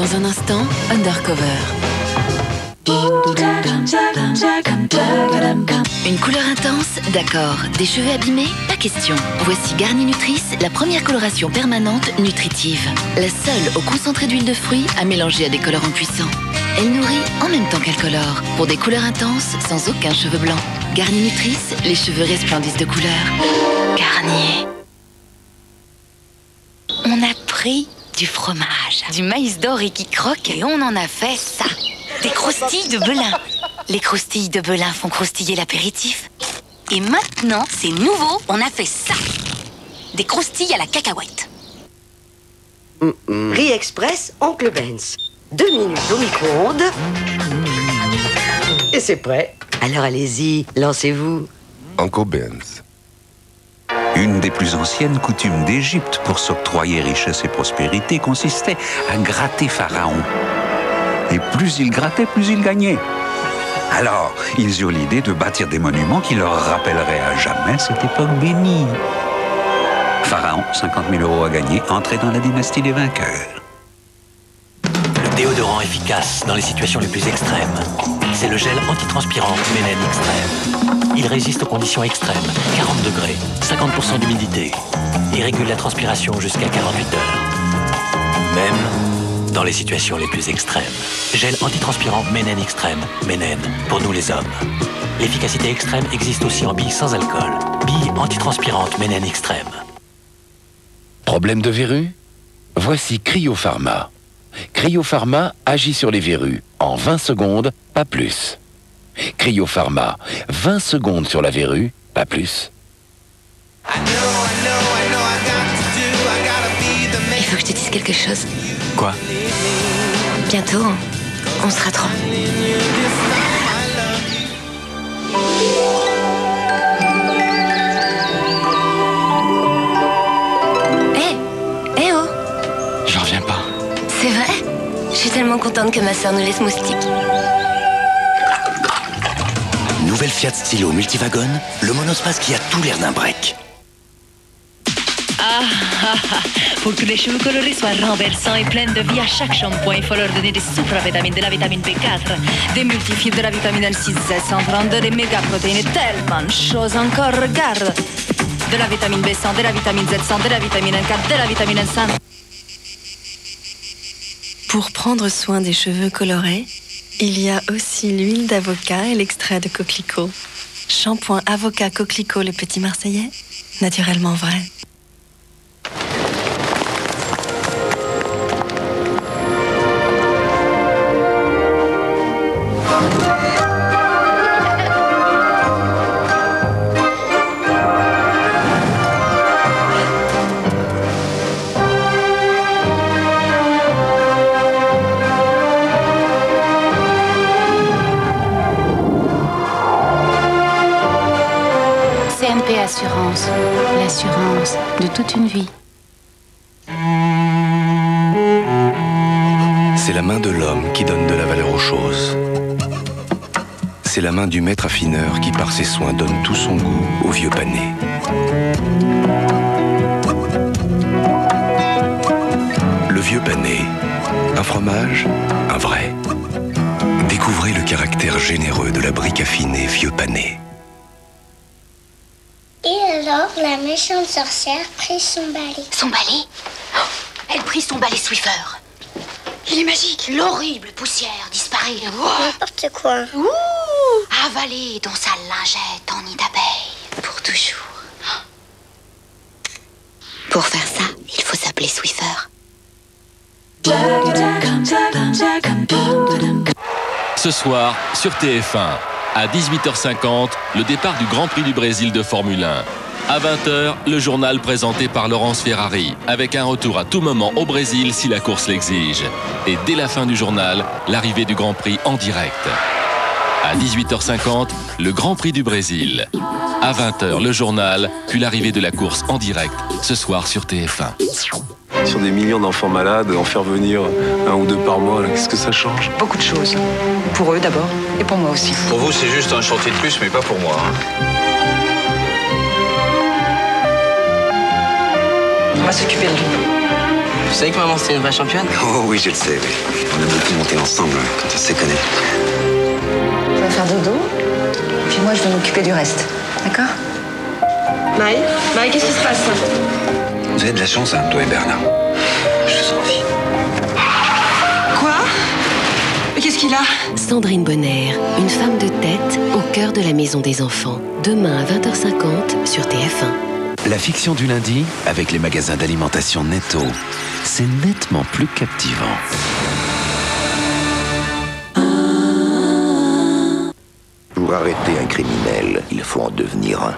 Dans un instant, Undercover. Une couleur intense, d'accord. Des cheveux abîmés, pas question. Voici Garnier Nutrice, la première coloration permanente nutritive. La seule au concentré d'huile de fruits à mélanger à des colorants puissants. Elle nourrit en même temps qu'elle colore. Pour des couleurs intenses, sans aucun cheveu blanc. Garnier Nutrice, les cheveux resplendissent de couleur. Garnier. On a pris du fromage, du maïs doré qui croque et on en a fait ça. Des croustilles de Belin. Les croustilles de Belin font croustiller l'apéritif. Et maintenant, c'est nouveau, on a fait ça. Des croustilles à la cacahuète. Riz Express, Oncle Ben's. 2 minutes au micro-ondes. Et c'est prêt. Alors allez-y, lancez-vous. Uncle Ben's. Une des plus anciennes coutumes d'Égypte pour s'octroyer richesse et prospérité consistait à gratter Pharaon. Et plus ils grattaient, plus ils gagnaient. Alors, ils eurent l'idée de bâtir des monuments qui leur rappelleraient à jamais cette époque bénie. Pharaon, 50 000 € à gagner, entrait dans la dynastie des vainqueurs. Le déodorant efficace dans les situations les plus extrêmes, c'est le gel antitranspirant Menen Extrême. Il résiste aux conditions extrêmes, 40 degrés, 50% d'humidité. Il régule la transpiration jusqu'à 48 heures. Même dans les situations les plus extrêmes. Gel antitranspirant Menen Extrême. Menen, pour nous les hommes. L'efficacité extrême existe aussi en billes sans alcool. Billes antitranspirantes Menen Extrême. Problème de verrues? Voici Cryopharma. Cryopharma agit sur les verrues en 20 secondes, pas plus. Cryopharma, 20 secondes sur la verrue, pas plus. Il faut que je te dise quelque chose. Quoi? Bientôt, on sera 3. Eh oh! J'en reviens pas. C'est vrai? Je suis tellement contente que ma sœur nous laisse moustiques. Nouvelle Fiat Stilo Multiwagon, le monospace qui a tout l'air d'un break. Pour que les cheveux colorés soient renversants et pleins de vie à chaque shampoing, il faut leur donner des supravitamines, de la vitamine B4, des multifibres, de la vitamine L6, Z132, des mégaprotéines et tellement de choses encore. Regarde! De la vitamine B100, de la vitamine Z100, de la vitamine N4, de la vitamine N5. Pour prendre soin des cheveux colorés, il y a aussi l'huile d'avocat et l'extrait de coquelicot. Shampoing avocat coquelicot le petit Marseillais, naturellement vrai. CNP Assurance, l'assurance de toute une vie. C'est la main de l'homme qui donne de la valeur aux choses. C'est la main du maître affineur qui, par ses soins, donne tout son goût au vieux pané. Le vieux pané, un fromage, un vrai. Découvrez le caractère généreux de la brique affinée vieux pané. Et alors, la méchante sorcière prit son balai. Son balai? Oh, elle prit son balai Swiffer. Il est magique. L'horrible poussière disparaît. N'importe quoi. Ouh! Avalée dans sa lingette en nid d'abeille. Pour toujours. Pour faire ça, il faut s'appeler Swiffer. Ce soir, sur TF1, à 18h50, le départ du Grand Prix du Brésil de Formule 1. À 20h, le journal présenté par Laurence Ferrari, avec un retour à tout moment au Brésil si la course l'exige. Et dès la fin du journal, l'arrivée du Grand Prix en direct. À 18h50, le Grand Prix du Brésil. À 20h, le journal, puis l'arrivée de la course en direct, ce soir sur TF1. Sur des millions d'enfants malades, en faire venir 1 ou 2 par mois, qu'est-ce que ça change? Beaucoup de choses. Pour eux d'abord, et pour moi aussi. Pour vous, c'est juste un chantier de plus, mais pas pour moi. On va s'occuper de lui. savez que maman, c'est une vraie championne? Oh oui, je le sais, oui. On a beaucoup monté ensemble quand on s'est connus. On va faire dodo, puis moi je vais m'occuper du reste. D'accord? Maï, qu'est-ce qui se passe? Vous avez de la chance, hein, toi et Bernard. Je vous envie. Quoi? Mais qu'est-ce qu'il a? Sandrine Bonner, une femme de tête au cœur de la maison des enfants. Demain à 20h50 sur TF1. La fiction du lundi, avec les magasins d'alimentation Netto, c'est nettement plus captivant. Pour arrêter un criminel, il faut en devenir un.